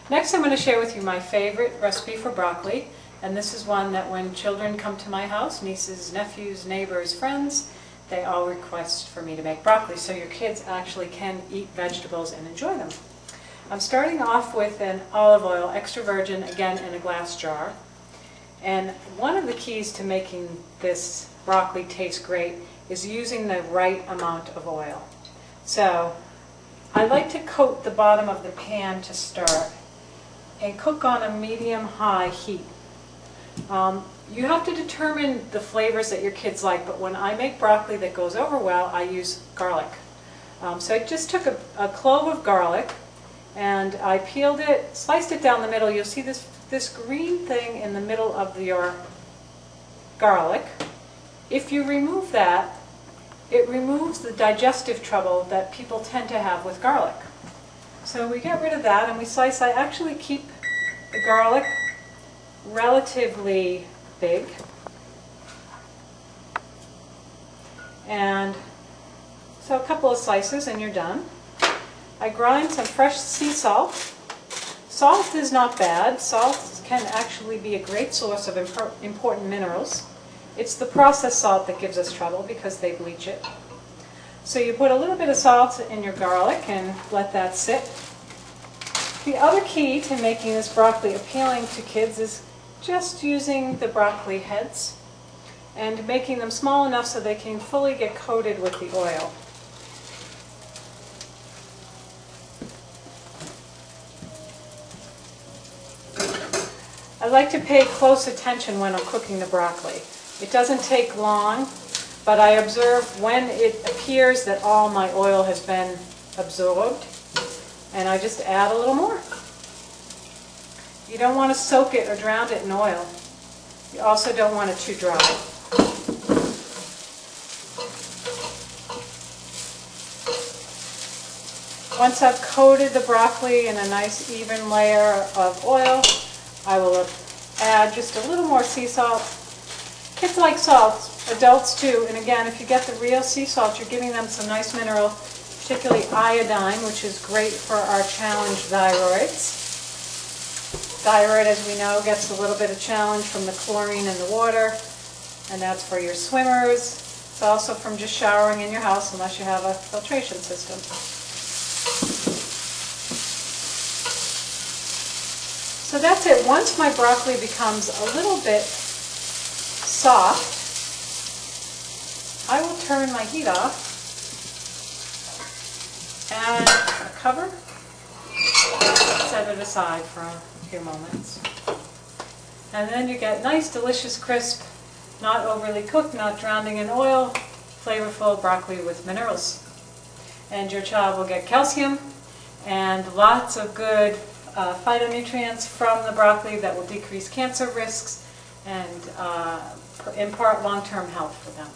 Next I'm going to share with you my favorite recipe for broccoli, and this is one that when children come to my house, nieces, nephews, neighbors, friends, they all request for me to make broccoli so your kids actually can eat vegetables and enjoy them. I'm starting off with an olive oil, extra virgin, again in a glass jar. And one of the keys to making this broccoli taste great is using the right amount of oil. So I like to coat the bottom of the pan to start and cook on a medium-high heat. You have to determine the flavors that your kids like, but when I make broccoli that goes over well, I use garlic. So I just took a clove of garlic and I peeled it, sliced it down the middle. You'll see this green thing in the middle of your garlic. If you remove that, it removes the digestive trouble that people tend to have with garlic. So we get rid of that and we slice. I actually keep the garlic relatively big. And so a couple of slices and you're done. I grind some fresh sea salt. Salt is not bad. Salt can actually be a great source of important minerals. It's the processed salt that gives us trouble because they bleach it. So you put a little bit of salt in your garlic and let that sit. The other key to making this broccoli appealing to kids is just using the broccoli heads and making them small enough so they can fully get coated with the oil. I like to pay close attention when I'm cooking the broccoli. It doesn't take long, but I observe when it appears that all my oil has been absorbed, and I just add a little more. You don't want to soak it or drown it in oil. You also don't want it too dry. Once I've coated the broccoli in a nice even layer of oil, I will add just a little more sea salt. Kids like salt, adults too, and again, if you get the real sea salt, you're giving them some nice mineral, particularly iodine, which is great for our challenged thyroids. Thyroid, as we know, gets a little bit of challenge from the chlorine in the water, and that's for your swimmers. It's also from just showering in your house, unless you have a filtration system. So that's it. Once my broccoli becomes a little bit soft, I will turn my heat off and cover, set it aside for a few moments. And then you get nice, delicious, crisp, not overly cooked, not drowning in oil, flavorful broccoli with minerals. And your child will get calcium and lots of good phytonutrients from the broccoli that will decrease cancer risks and impart long-term health for them.